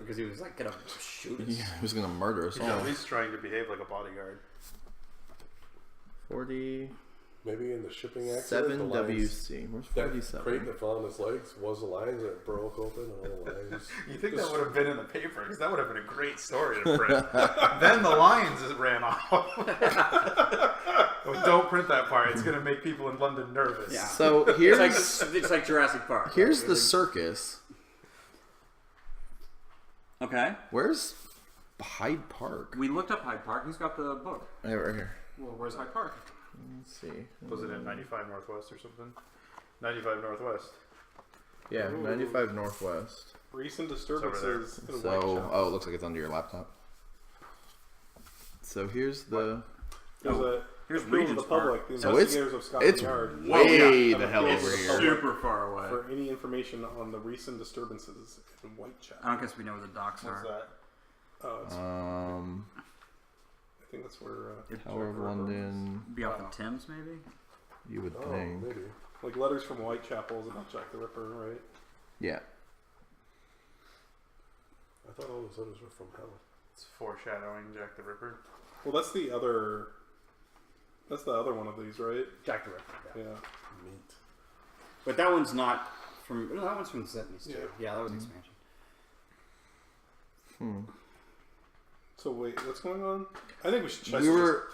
because he was like gonna shoot us. Yeah, he was gonna murder us all. He's at least trying to behave like a bodyguard. 40. Maybe in the shipping accident, 7WC. Where's that 47? crate that fell on his legs was the lines that broke open and all the lines. You think that would have been in the paper? Because that would have been a great story to print. Then the lions ran off. Well, don't print that part. It's going to make people in London nervous. Yeah. So here's It's like Jurassic Park. here's the circus. Okay. Where's Hyde Park? We looked up Hyde Park. Who's got the book? Hey, right here. Well, where's Hyde Park? Let's see. Was it in 95 Northwest or something? 95 Northwest. Yeah, 95 Northwest. Recent disturbances in So, Whitechapel. it looks like it's under your laptop. So here's the. Here's Regent's Regent's the public. Park. The So investigators of Scotland it's Yard way have the hell appealed over to the here. public Super far away. for any information on the recent disturbances in Whitechapel. I don't guess we know where the docks What's are. that? Oh, it's, I think that's where. Tower of London. Be off the Thames, maybe? You would Oh, think. maybe. Like Letters from Whitechapel is about Jack the Ripper, right? Yeah. I thought all those others were from hell. It's foreshadowing Jack the Ripper. Well, that's the other. That's the other one of these, right? Jack the Ripper. Yeah. Meat. But that one's not from. No, that one's from the 70s, too. Yeah. Yeah, that was expansion. So wait, what's going on? I think we should check. We were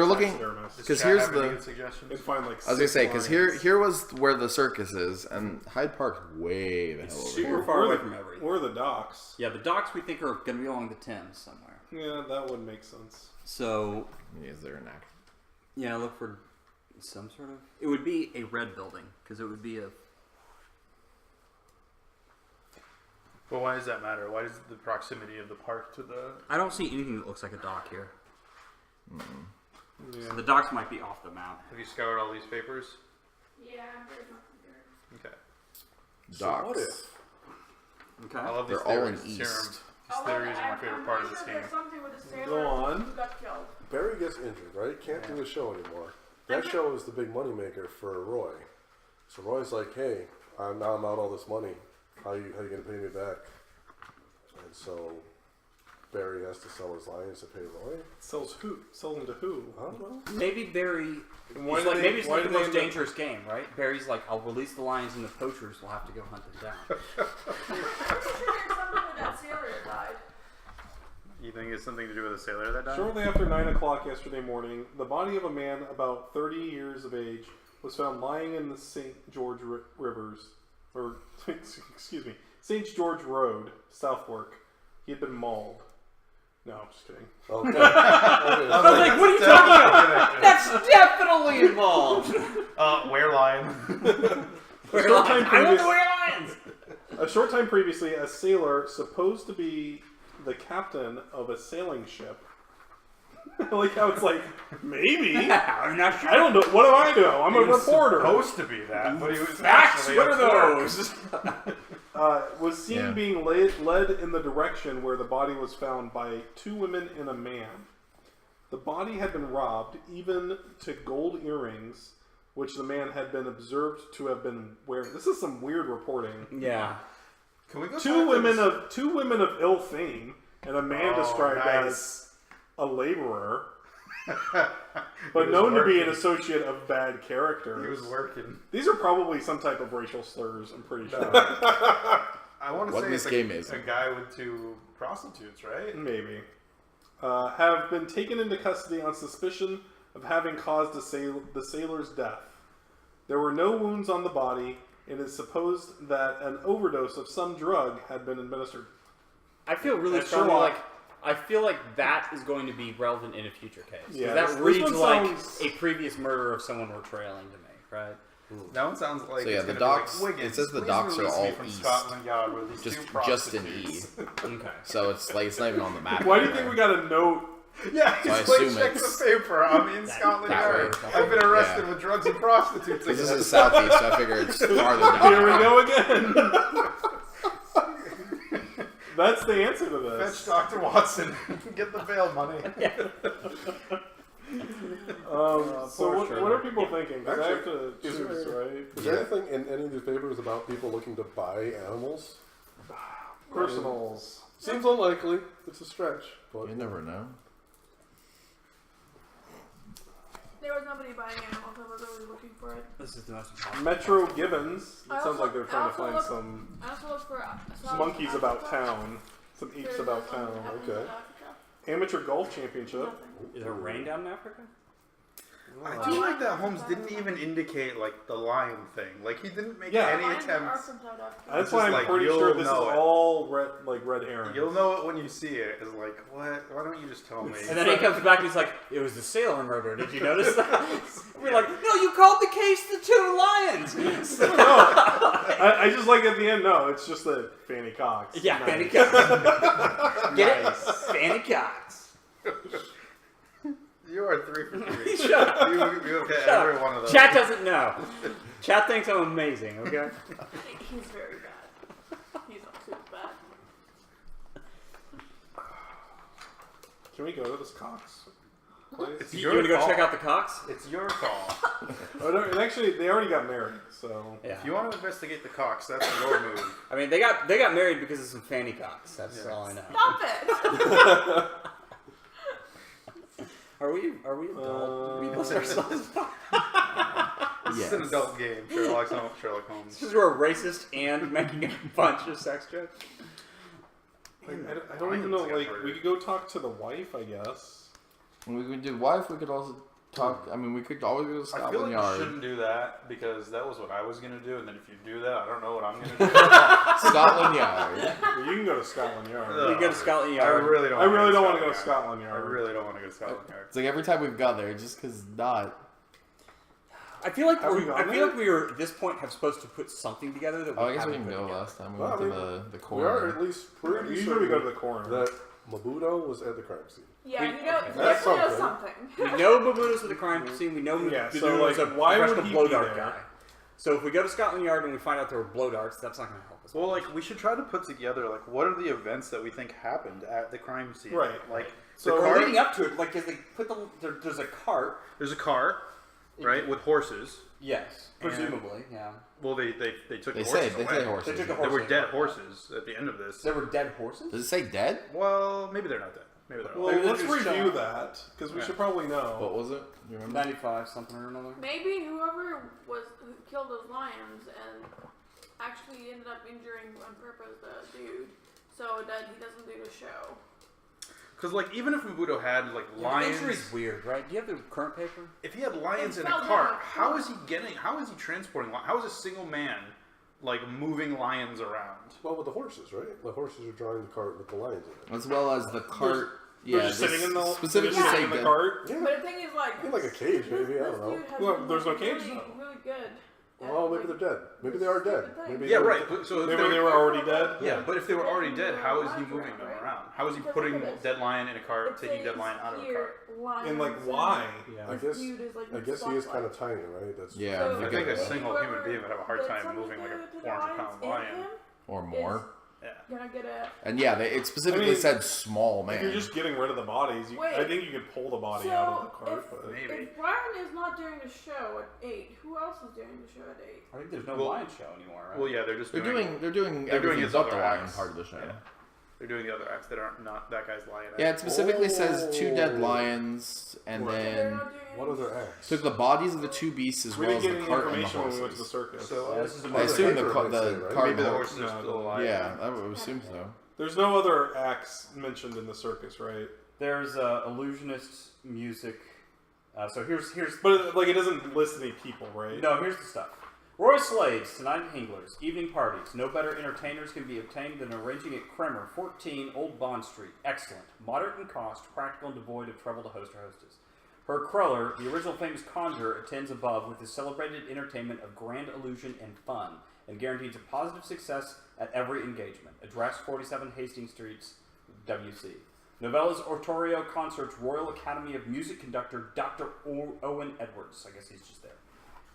looking because Does Chad here's have any the. good suggestions? and find like. I was gonna say because here lions. was where the circus is, and Hyde Park's way the hell over super here. far Or away the- from everything. Or the docks. Yeah, the docks we think are going to be along the Thames somewhere. Yeah, that would make sense. So, Is there an act? yeah, look for some sort of. It would be a red building because it would be a. But why does that matter? Why does the proximity of the park to the... I don't see anything that looks like a dock here. Yeah. So the docks might be off the map. Have you scoured all these papers? Yeah, there's nothing there. Okay. Docks. what if? Okay. I love these They're all in theories. east. These theories are my favorite part of this game. There's something with a sailor Go on. who got killed. Barry gets injured, right? Can't do a show anymore. That show is the big moneymaker for Roy. So Roy's like, hey, I'm out all this money. How you going to pay me back? And so Barry has to sell his lions to pay Roy. Sells who? Sells them to who? I don't know. Maybe Barry. Why It's do like, they- maybe it's why like the do they most end up- dangerous game, right? Barry's like, I'll release the lions and the poachers will have to go hunt them down. I'm pretty sure there's something with that sailor that died. You think it's something to do with a sailor that died? Shortly after 9 o'clock yesterday morning, the body of a man about 30 years of age was found lying in the St. George Rivers, or excuse me, St. George Road, Southwark. He had been mauled. No, I'm just kidding. Okay. I was like, what are you talking about? That's definitely involved. Where lion? Where short time lions? I want previous- the where lions. A short time previously, a sailor supposed to be the captain of a sailing ship. I like how it's like, maybe. I'm not sure. I don't know. What do I know? I'm a He was reporter. supposed to be that, but he was Facts. actually What a are clerk. those? Was seen Yeah. being led in the direction where the body was found by 2 women and a man. The body had been robbed, even to gold earrings, which the man had been observed to have been wearing. This is some weird reporting. Yeah. Can we go Two back to women of ill fame, and a man Oh, described nice. as a laborer, He but was known to be an working. associate of bad characters. He was working. These are probably some type of racial slurs. I'm pretty sure. I want to What say this it's game a, is. a guy with 2 prostitutes, right? Maybe. Have been taken into custody on suspicion of having caused the sailor's death. There were no wounds on the body. It is supposed that an overdose of some drug had been administered. I feel really That's strongly Sherlock. like I feel like that is going to be relevant in a future case. 'Cause Yeah, that this reads one like sounds- a previous murder of someone we're trailing to me, right? That one sounds like So yeah, it's the gonna docks- be like, Wiggins, it says the please docks are release me all from east. Scotland Yard with these Just 2 an E. prostitutes. Okay. So it's like it's not even on the map. Why do you think we got a note? Yeah, So I he's like, assume check it's the paper. I'm in Scotland that Yard. way. I've been arrested Yeah. with drugs and prostitutes. This again. is southeast, so I figure it's farther down. Here we go again. That's the answer to Fetch this. Dr. Watson. Get the bail money. So what are people thinking? 'Cause I have to Actually, is choose, there- right? Is there anything in any of these papers about people looking to buy animals? Personals. Seems unlikely. It's a stretch, but You never know. There was nobody buying animals. I was always looking for it. This is the most important. Metro Gibbons. It I sounds also- like they're trying I to also find looked- some I also looked for monkeys about town. Some apes about town. Okay. Amateur golf championship. Nothing. Is there rain down in Africa? I do like that Holmes didn't even indicate like the lion thing. Like he didn't make Yeah. any Lions are attempts. from South Africa. That's It's why just I'm like, pretty you'll sure this is know it. all red herring. You'll know it when you see it. It's like, what? Why don't you just tell me? And then he comes back and he's like, "It was the sailor murder. Did you notice that?" We're like, "No, you called the case the two lions." No, I just like at the end. No, it's just the Fanny Cox. Yeah, Nice. Fanny Cox. Get Nice. it? Fanny Cox. You are 3 for 3. Shut up. You have hit Shut every up. one of those. Chat doesn't know. Chat thinks I'm amazing. Okay. He's very bad. He's not too bad. Can we go to this Cox place? It's You your want to go call. check out the Cox? It's your call. Oh, no, and actually, they already got married, so Yeah. If you want to investigate the Cox, that's your move. I mean, they got married because of some Fanny Cox. That's Yeah. all I know. Stop it! Are we adult? We list ourselves. This is an adult game. Sherlock Holmes. Because we're racist and making a bunch of sex jokes. like, I don't even know. Like, we could go talk to the wife, I guess. When we did wife, we could also talk. I mean, we could always go to I feel Scotland like you Yard. shouldn't do that because that was what I was gonna do, and then if you do that, I don't know what I'm gonna do. Scotland Yard. Well, you can go to Scotland Yard. Ugh. We go to Scotland I Yard. really don't. I really don't want to Scotland go to Scotland Yard. I really don't want to go to Scotland Yard. It's like every time we've gone there, just because not. I feel like Have we we gone I feel there? like we were at this point have supposed to put something together that we Oh, I guess we haven't didn't put go together. last time. We Well, went I to mean, the we corner. are at least pretty Usually we go to the certain corner. that Mabuto was at the crime scene. Yeah, We- you know, okay. you That's definitely know something. something. We know Babuna's with the crime scene. We know Yeah, the so, dude was like, a why would professional he blow be dart there? guy. So if we go to Scotland Yard and we find out there were blow darts, that's not going to help us. Well, like we should try to put together like what are the events that we think happened at the crime scene. Right. Like So the Or car, leading up to it, like as they put there's a cart. there's a car, right, with horses. Yes, And- presumably, yeah. Well, they took They the say horses they away. say horses. They took the There were horses. dead horses at the end of this. There were dead horses. Does it say dead? Well, maybe they're not dead. Maybe they're Well, alive. Maybe let's they're just review shot. that because we Yeah. should probably know. What was it? You remember? 95 something or another. Maybe who killed those lions and actually ended up injuring on purpose the dude, so that he doesn't do the show. Because like even if Mabuto had like The lions, injury's weird, right? Do you have the current paper? if he had lions It in a fell cart, down. how is he transporting? How is a single man like moving lions around? Well, with the horses, right? The horses are drawing the cart with the lions in it. As well as the cart. They're Yeah, just this sitting in the specifically they're just say sitting in the dead. cart. Yeah. But the thing is, like, In like a cage, maybe, I don't know. Dude has Well, been, there's no like, cage, really, though. really good. Well, maybe they're dead. Maybe they are dead. Maybe Yeah, they're- right. But, so if Maybe they were already dead. Yeah, but if they were already dead, how is he moving them Right. around? How is he Because putting look at this. dead lion in a cart, It taking dead says lion out of a here, cart? lions And like, why? Yeah. I guess. Dude is, like, I guess he is stuff kind like- of tiny, right? That's Yeah, So I I think get a that. single whoever human being would have a hard did time something moving like a to the 400-pound lions lion. in him Or more. Yeah. Gonna get a. And yeah, it specifically I mean, said small If man. you're just getting rid of the bodies, Wait. I think you could pull the body So, out of the cart. if- But Maybe. If Brian is not doing the show at 8, who else is doing the show at 8? I think there's no Well- lion show anymore, right? Well, yeah, they're just they're doing doing they're doing everything his but other the lion acts. part of the show. Yeah. They're doing the other acts that aren't not that guy's lion. Yeah, it act. specifically says 2 dead Oh. lions, and What? So they're then not doing What any- other acts? took the bodies of the 2 beasts as we well didn't as get the any cart and the information when we went to the horses. circus. So Yeah, this is a I movie. assume the Paper cart might say, the right? cart maybe the and horses are still alive. Yeah, I would assume so. There's no other acts mentioned in the circus, right? There's illusionist music. So here's But like, it doesn't list any people, right? no, here's the stuff. Royal Slaves, tonight Hinglers, evening parties. No better entertainers can be obtained than arranging at Kremer, 14 Old Bond Street. Excellent. Moderate in cost, practical and devoid of trouble to host or hostess. Herr Kruller, the original famous conjurer, attends above with his celebrated entertainment of grand illusion and fun, and guarantees a positive success at every engagement. Address 47 Hastings Streets, WC. Novellas, oratorio, concerts, Royal Academy of Music conductor Dr. Owen Edwards. I guess he's just there.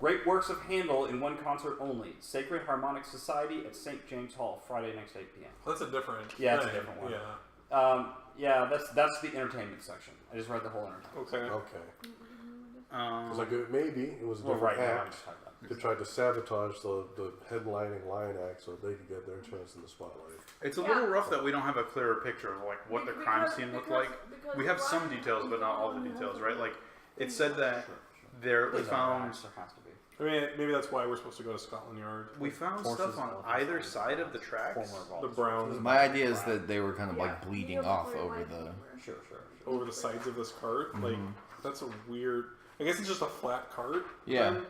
Great works of Handel in one concert only. Sacred Harmonic Society at St. James Hall, Friday next 8 p.m. That's a different. Yeah, it's a thing. different one. Yeah. Yeah, that's the entertainment section. I just read the whole entertainment. Okay. Okay. Because like maybe it was a Well, different right now I'm act. just talking about. They tried to sabotage the headlining lion act so they could get their chance in the spotlight. It's a Yeah. little rough that we don't have a clearer picture of like what the crime scene looked like. We have some details, but not all the details, right? Like it said that we found There has to be. I mean, maybe that's why we're supposed to go to Scotland Yard. we found Horses, stuff on elephants, either lions, side of the tracks. The brown My idea is that they were kind of like bleeding Yeah, off before over it the. went Sure. over the sides of this cart. Like that's a weird. I guess it's just a flat cart. Yeah. then?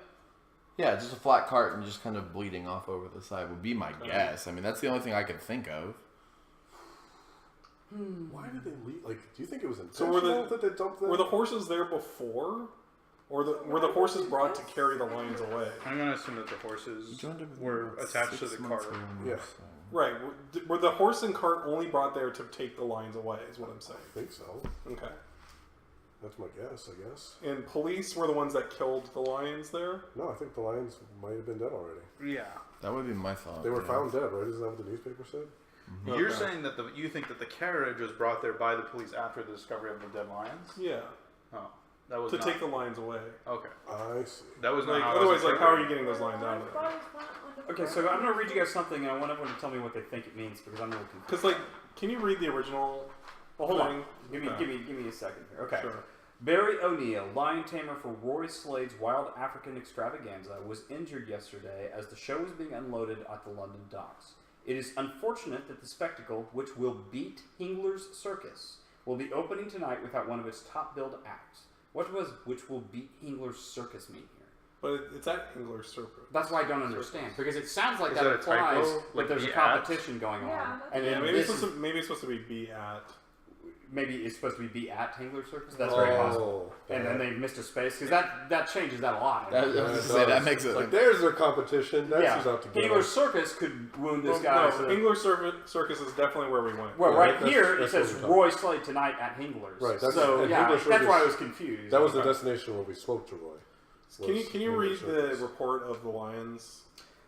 Yeah, just a flat cart and just kind of bleeding off over the side would be my Okay. guess. I mean, that's the only thing I could think of. Why did they leave? Like, do you think it was So intentional that they dumped them? Were the horses there before, or were the horses brought to carry the lions away? I'm gonna assume that the horses were attached to the cart. Yeah. Right. Were the horse and cart only brought there to take the lions away? Is what I'm saying. I think so. Okay. That's my guess, I guess. And police were the ones that killed the lions there. No, I think the lions might have been dead already. Yeah. That would be my thought. They were yeah. found dead, right? Isn't that what the newspaper said? You're Okay. saying that you think that the carriage was brought there by the police after the discovery of the dead lions? Yeah. Oh, that was To not, take the lions away. Okay, I see. that was not Like how I was otherwise, like how are you interpreting getting those lions out of there? Okay, so I'm gonna read you guys something, and I want everyone to tell me what they think it means because I'm a little confused. Because like, can you read the original? Well, hold on. thing? Give me a second here. Okay. Sure. Barry O'Neill, lion tamer for Roy Slade's Wild African Extravaganza, was injured yesterday as the show was being unloaded at the London docks. It is unfortunate that the spectacle, which will beat Hingler's Circus, will be opening tonight without one of its top-billed acts. What does "which will beat Hingler's Circus" mean here? But it's at Engler's Circus. That's what I don't understand, because it sounds like Is that that a implies typo? that Like there's a be at? competition going Yeah, on. that's- And Yeah, then maybe it's this supposed to maybe it's supposed to be at. maybe it's supposed to be at Hingler's Circus. That's very possible. And then they missed a space because that changes that a lot. That, I was Yeah, gonna it say, that does. makes it. Like, there's their competition. That's yeah, who's out to get Hingler's them. Circus could wound this Well, guy. no, Engler's Circus is definitely where we went. Well, Yeah, right that's- here it that's says what we're Roy Slade tonight at Hingler's. Right, that's- so and yeah, Hingler's that's why I Circus- was confused. That was the Okay. destination where we spoke to Roy. Can you read the report of the lions?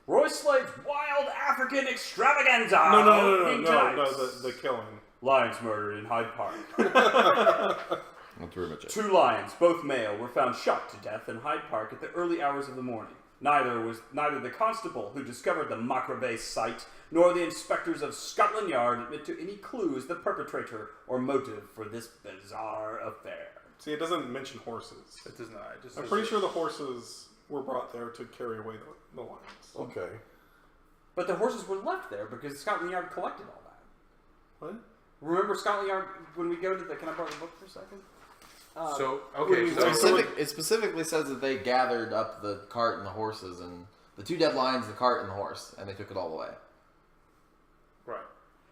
Roy Slade's Wild African Extravaganza. No, opening tonight. the killing. Lions murdered in Hyde Park. That's pretty much it. 2 lions, both male, were found shot to death in Hyde Park at the early hours of the morning. Neither the constable who discovered the Macrobay site nor the inspectors of Scotland Yard admit to any clues the perpetrator or motive for this bizarre affair. See, it doesn't mention horses. It does not. It just I'm says pretty that- sure the horses were brought there to carry away the lions. Okay. But the horses were left there because Scotland Yard collected all that. What? Remember Scotland Yard when we go to the... Can I borrow the book for a second? So okay, It specifically says that they gathered up the cart and the horses, and the 2 dead lions, the cart, and the horse, and they took it all away. right.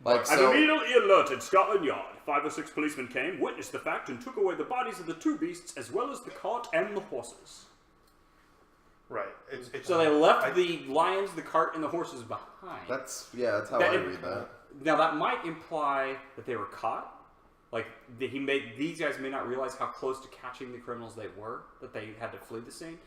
Like And so, immediately alerted Scotland Yard. 5 or 6 policemen came, witnessed the fact, and took away the bodies of the 2 beasts as well as the cart and the horses. Right. It's So they left the lions, the cart, and the horses behind. that's how That I imp- read that. Now that might imply that they were caught. Like these guys may not realize how close to catching the criminals they were, that they had to flee the scene.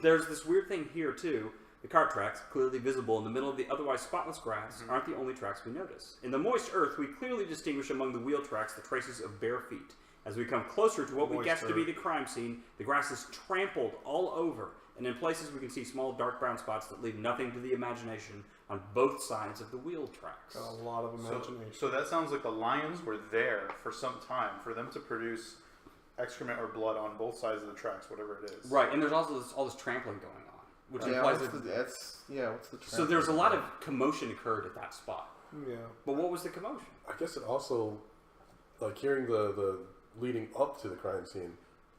There's this weird thing here too. The cart tracks, clearly visible in the middle of the otherwise spotless grass, aren't the only tracks we notice. In the moist earth, we clearly distinguish among the wheel tracks the traces of bare feet. As we come closer to what we Moist guess to be earth. the crime scene, the grass is trampled all over, and in places we can see small dark brown spots that leave nothing to the imagination on both sides of the wheel tracks. Got a lot of imagination. So that sounds like the lions were there for some time for them to produce excrement or blood on both sides of the tracks, whatever it is. Right, and there's also all this trampling going on, which implies that. What's the So there's a lot of commotion occurred at that spot. Yeah. But what was the commotion? I guess it also, like hearing the leading up to the crime scene,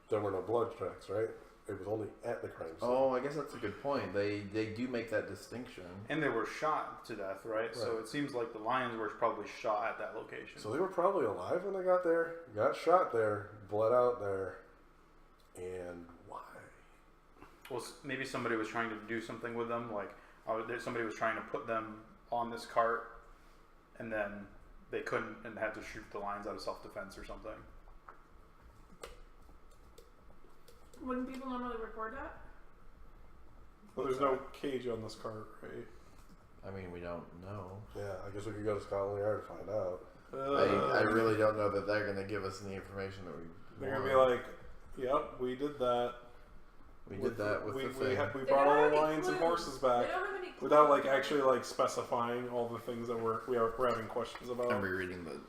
there were no blood tracks, right? It was only at the crime scene. Oh, I guess that's a good point. They do make that distinction. And they were shot to death, right? So Right. it seems like the lions were probably shot at that location. So they were probably alive when they got there, got shot there, bled out there, and why? Well, maybe somebody was trying to do something with them, like somebody was trying to put them on this cart, and then they couldn't and had to shoot the lions out of self-defense or something. Wouldn't people normally report that? Well, there's no cage on this cart, right? I mean, we don't know. Yeah, I guess we could go to Scotland Yard to find out. I really don't know that they're going to give us any information that we They're want. gonna be like, "Yep, we did that." We did that with the thing. We They brought don't all have the any lions and clues. horses They back don't have any clues. without like actually like specifying all the things that we're having questions about. I'm rereading the